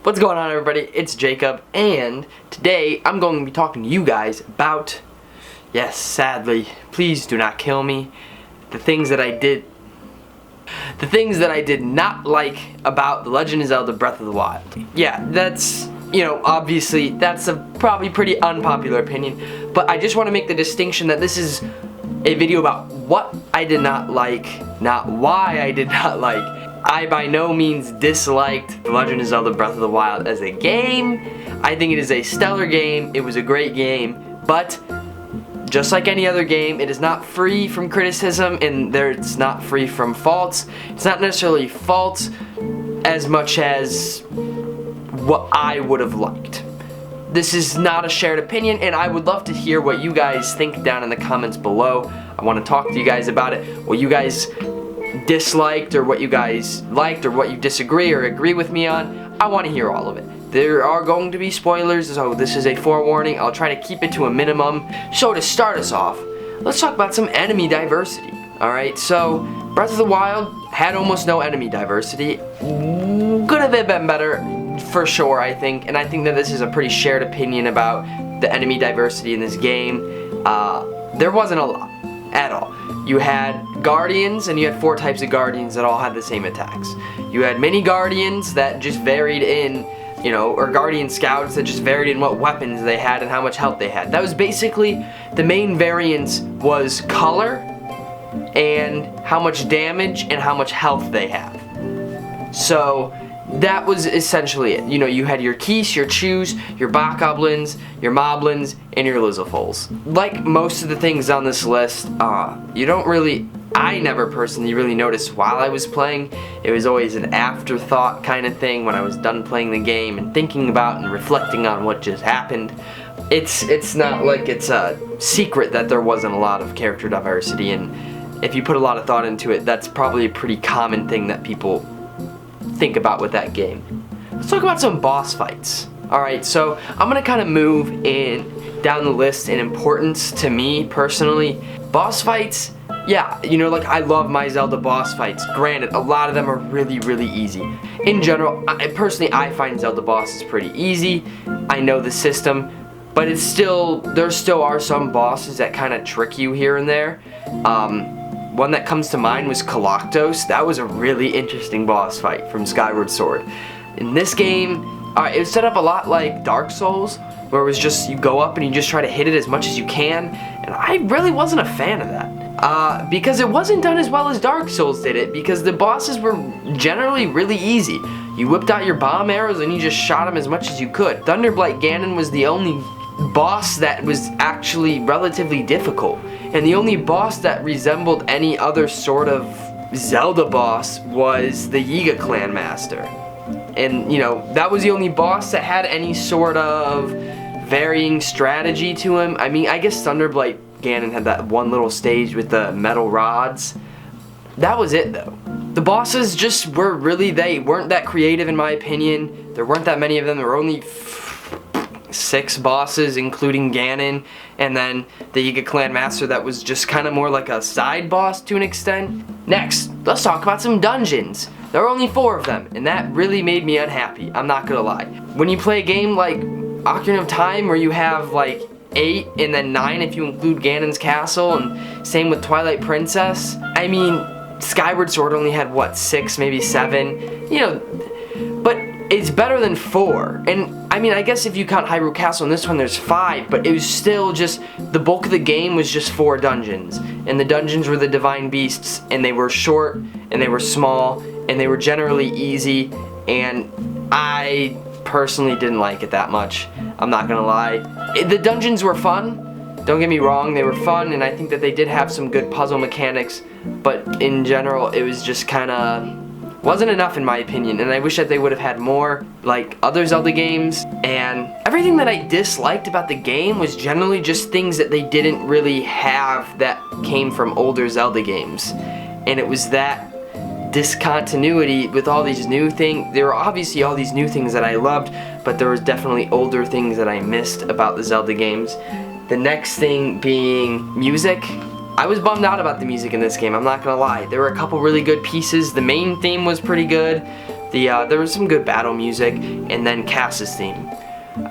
What's going on, everybody? It's Jacob, and today I'm going to be talking to you guys about, yes, sadly, please do not kill me, the things that I did not like about The Legend of Zelda Breath of the Wild. Yeah, that's, obviously, that's a probably pretty unpopular opinion, but I just want to make the distinction that this is a video about what I did not like, not why I did not like. I by no means disliked The Legend of Zelda Breath of the Wild as a game. I think it is a stellar game. It was a great game, but just like any other game, it is not free from criticism, and it's not free from faults. It's not necessarily faults as much as what I would have liked. This is not a shared opinion, and I would love to hear what you guys think down in the comments below. I want to talk to you guys about it. What you guys disliked, or what you guys liked, or what you disagree or agree with me on. I want to hear all of it. There are going to be spoilers, so this is a forewarning. I'll try to keep it to a minimum. So to start us off, let's talk about some enemy diversity. Alright, so Breath of the Wild had almost no enemy diversity. Could have been better, for sure, I think. And I think that this is a pretty shared opinion about the enemy diversity in this game. There wasn't a lot at all. You had Guardians, and you had 4 types of Guardians that all had the same attacks. You had Mini Guardians that just varied in, or Guardian Scouts that just varied in what weapons they had and how much health they had. That was basically, the main variance was color and how much damage and how much health they have. So that was essentially it. You had your Keese, your Chews, your Bokoblins, your Moblins, and your Lizalfols. Like most of the things on this list, I never personally really noticed while I was playing. It was always an afterthought kind of thing when I was done playing the game and thinking about and reflecting on what just happened. It's not like it's a secret that there wasn't a lot of character diversity, and if you put a lot of thought into it, that's probably a pretty common thing that people think about with that game. Let's talk about some boss fights. Alright, so I'm gonna kind of move down the list in importance to me personally. Boss fights, yeah, like I love my Zelda boss fights. Granted, a lot of them are really, really easy. In general, I find Zelda bosses pretty easy. I know the system, but there still are some bosses that kind of trick you here and there. One that comes to mind was Koloktos. That was a really interesting boss fight from Skyward Sword. In this game, it was set up a lot like Dark Souls, where it was just you go up and you just try to hit it as much as you can, and I really wasn't a fan of that. Because it wasn't done as well as Dark Souls did it, because the bosses were generally really easy. You whipped out your bomb arrows and you just shot them as much as you could. Thunderblight Ganon was the only boss that was actually relatively difficult, and the only boss that resembled any other sort of Zelda boss was the Yiga Clan Master. And that was the only boss that had any sort of varying strategy to him. I mean, I guess Thunderblight Ganon had that one little stage with the metal rods. That was it, though. The bosses just they weren't that creative in my opinion. There weren't that many of them. There were only 6 bosses, including Ganon, and then the Yiga Clan Master that was just kind of more like a side boss to an extent. Next, let's talk about some dungeons. There are only 4 of them, and that really made me unhappy, I'm not gonna lie. When you play a game like Ocarina of Time, where you have like 8 and then 9 if you include Ganon's Castle, and same with Twilight Princess, I mean, Skyward Sword only had, what, 6, maybe 7, but it's better than 4, and I mean, I guess if you count Hyrule Castle in this one, there's 5, but it was still just, the bulk of the game was just 4 dungeons, and the dungeons were the Divine Beasts, and they were short, and they were small, and they were generally easy, and I personally didn't like it that much, I'm not gonna lie. The dungeons were fun, don't get me wrong, they were fun, and I think that they did have some good puzzle mechanics, but in general, it was just kinda wasn't enough in my opinion, and I wish that they would have had more like other Zelda games. And everything that I disliked about the game was generally just things that they didn't really have that came from older Zelda games, and it was that discontinuity with all these new things. There were obviously all these new things that I loved, but there was definitely older things that I missed about the Zelda games. The next thing being music. I was bummed out about the music in this game, I'm not gonna lie. There were a couple really good pieces. The main theme was pretty good, There was some good battle music, and then Cass's theme.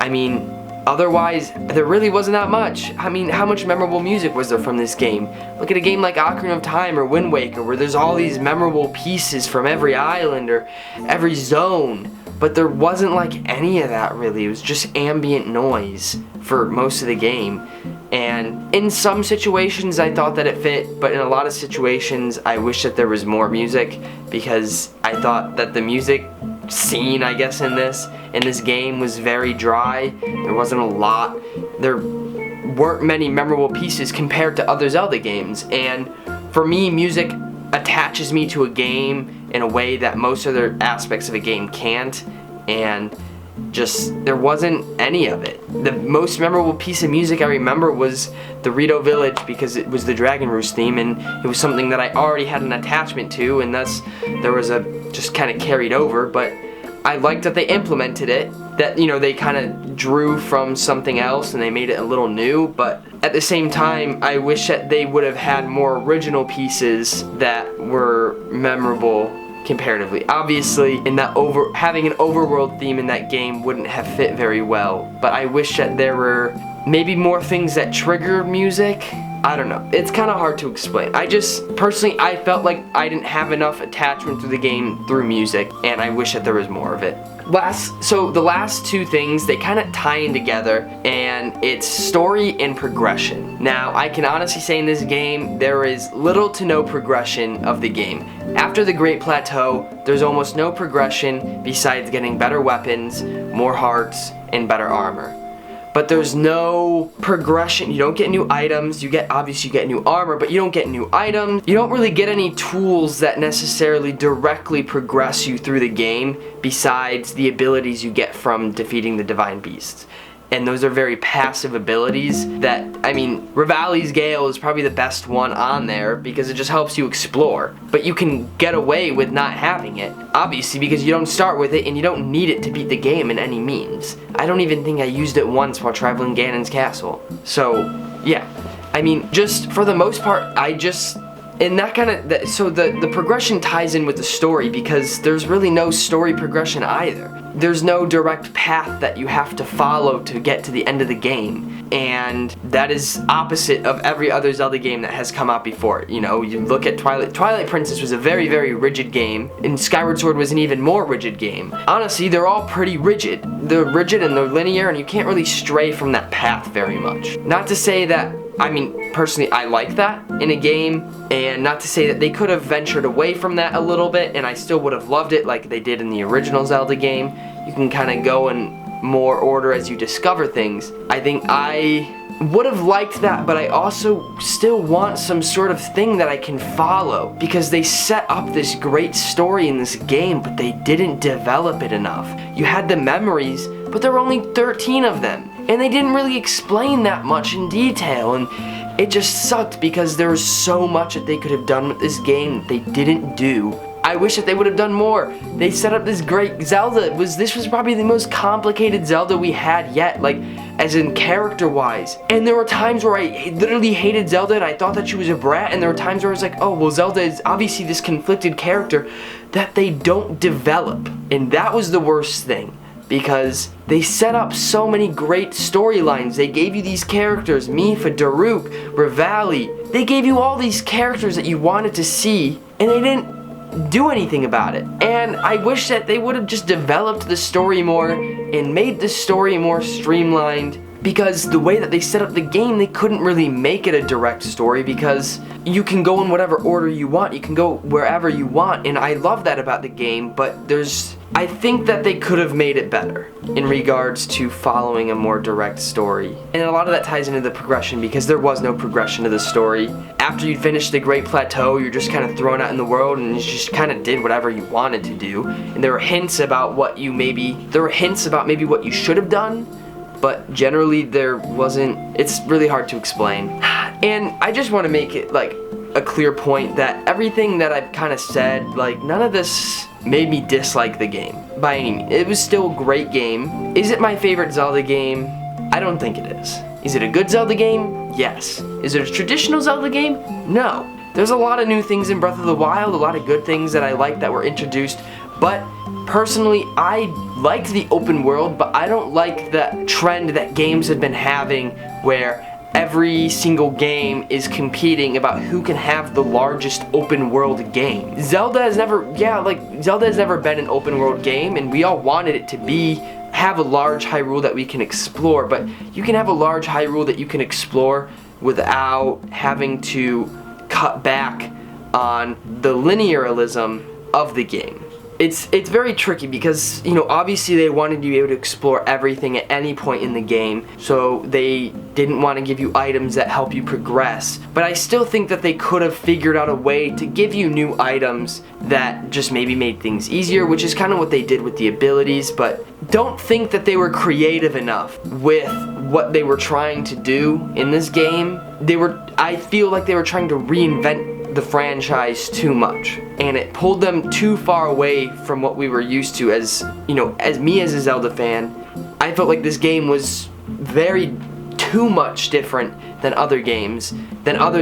I mean, otherwise, there really wasn't that much. I mean, how much memorable music was there from this game? Look at a game like Ocarina of Time or Wind Waker, where there's all these memorable pieces from every island or every zone. But there wasn't like any of that really. It was just ambient noise for most of the game. And in some situations I thought that it fit, but in a lot of situations I wish that there was more music, because I thought that the music scene, I guess, in this game was very dry. There wasn't a lot. There weren't many memorable pieces compared to other Zelda games. And for me, music attaches me to a game in a way that most other aspects of a game can't, and just there wasn't any of it. The most memorable piece of music I remember was the Rito Village, because it was the Dragon Roost theme, and it was something that I already had an attachment to, and thus there was a just kind of carried over. But I liked that they implemented it, that, you know, they kind of drew from something else and they made it a little new. But at the same time, I wish that they would have had more original pieces that were memorable comparatively. Obviously, in that having an overworld theme in that game wouldn't have fit very well, but I wish that there were maybe more things that trigger music. I don't know. It's kind of hard to explain. Personally, I felt like I didn't have enough attachment to the game through music, and I wish that there was more of it. So the last two things, they kind of tie in together, and it's story and progression. Now, I can honestly say in this game, there is little to no progression of the game. After the Great Plateau, there's almost no progression besides getting better weapons, more hearts, and better armor. But there's no progression. You don't get new items. Obviously you get new armor, but you don't get new items. You don't really get any tools that necessarily directly progress you through the game, besides the abilities you get from defeating the divine beasts. And those are very passive abilities that, I mean, Revali's Gale is probably the best one on there because it just helps you explore. But you can get away with not having it, obviously, because you don't start with it and you don't need it to beat the game in any means. I don't even think I used it once while traveling Ganon's castle. So, yeah. I mean, just for the most part, the progression ties in with the story, because there's really no story progression either. There's no direct path that you have to follow to get to the end of the game, and that is opposite of every other Zelda game that has come out before. You know, you look at Twilight Princess was a very, very rigid game, and Skyward Sword was an even more rigid game. Honestly, they're all pretty rigid. They're rigid and they're linear, and you can't really stray from that path very much. Not to say that, I mean, personally, I like that in a game, and not to say that they could have ventured away from that a little bit, and I still would have loved it like they did in the original Zelda game. You can kind of go in more order as you discover things. I think I would have liked that, but I also still want some sort of thing that I can follow, because they set up this great story in this game, but they didn't develop it enough. You had the memories, but there were only 13 of them. And they didn't really explain that much in detail, and it just sucked because there was so much that they could have done with this game that they didn't do. I wish that they would have done more. They set up this great Zelda. This was probably the most complicated Zelda we had yet, like, as in character-wise. And there were times where I literally hated Zelda and I thought that she was a brat, and there were times where I was like, oh, well, Zelda is obviously this conflicted character that they don't develop. And that was the worst thing, because they set up so many great storylines. They gave you these characters, Mipha, Daruk, Revali. They gave you all these characters that you wanted to see, and they didn't do anything about it. And I wish that they would have just developed the story more and made the story more streamlined, because the way that they set up the game, they couldn't really make it a direct story, because you can go in whatever order you want, you can go wherever you want, and I love that about the game, but I think that they could have made it better in regards to following a more direct story. And a lot of that ties into the progression, because there was no progression to the story. After you'd finished the Great Plateau, you're just kind of thrown out in the world and you just kind of did whatever you wanted to do. And there were hints about maybe what you should have done, but generally there wasn't. It's really hard to explain. And I just want to make it like a clear point that everything that I've kind of said, like, none of this made me dislike the game by any means. It was still a great game. Is it my favorite Zelda game? I don't think it is. Is it a good Zelda game? Yes. Is it a traditional Zelda game? No. There's a lot of new things in Breath of the Wild, a lot of good things that I like that were introduced, But personally, I liked the open world, but I don't like the trend that games have been having where every single game is competing about who can have the largest open world game. Zelda has never been an open world game, and we all wanted it to have a large Hyrule that we can explore, but you can have a large Hyrule that you can explore without having to cut back on the linearism of the game. It's very tricky because, you know, obviously they wanted you to be able to explore everything at any point in the game, so they didn't want to give you items that help you progress. But I still think that they could have figured out a way to give you new items that just maybe made things easier, which is kind of what they did with the abilities. But don't think that they were creative enough with what they were trying to do in this game. I feel like they were trying to reinvent the franchise too much, and it pulled them too far away from what we were used to. As you know, as a Zelda fan, I felt like this game was too much different than other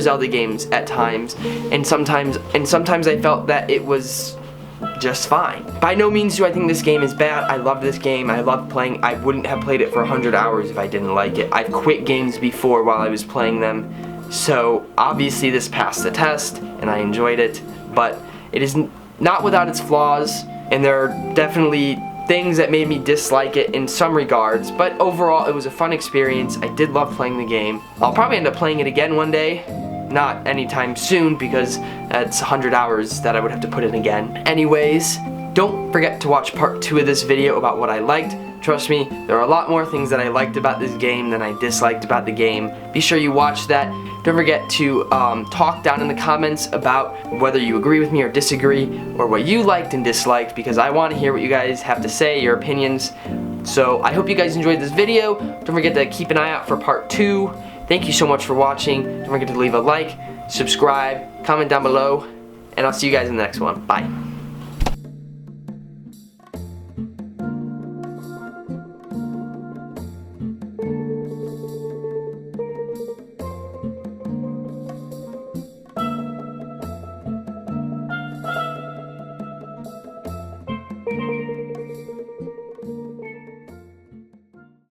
Zelda games at times, and sometimes I felt that it was just fine. By no means do I think this game is bad. I love this game. I love playing. I wouldn't have played it for 100 hours if I didn't like it. I've quit games before while I was playing them. So obviously this passed the test and I enjoyed it, but it is not without its flaws, and there are definitely things that made me dislike it in some regards, but overall it was a fun experience. I did love playing the game. I'll probably end up playing it again one day, not anytime soon because that's 100 hours that I would have to put in again. Anyways, don't forget to watch part 2 of this video about what I liked. Trust me, there are a lot more things that I liked about this game than I disliked about the game. Be sure you watch that. Don't forget to talk down in the comments about whether you agree with me or disagree, or what you liked and disliked, because I want to hear what you guys have to say, your opinions. So I hope you guys enjoyed this video. Don't forget to keep an eye out for part 2. Thank you so much for watching. Don't forget to leave a like, subscribe, comment down below, and I'll see you guys in the next one. Bye.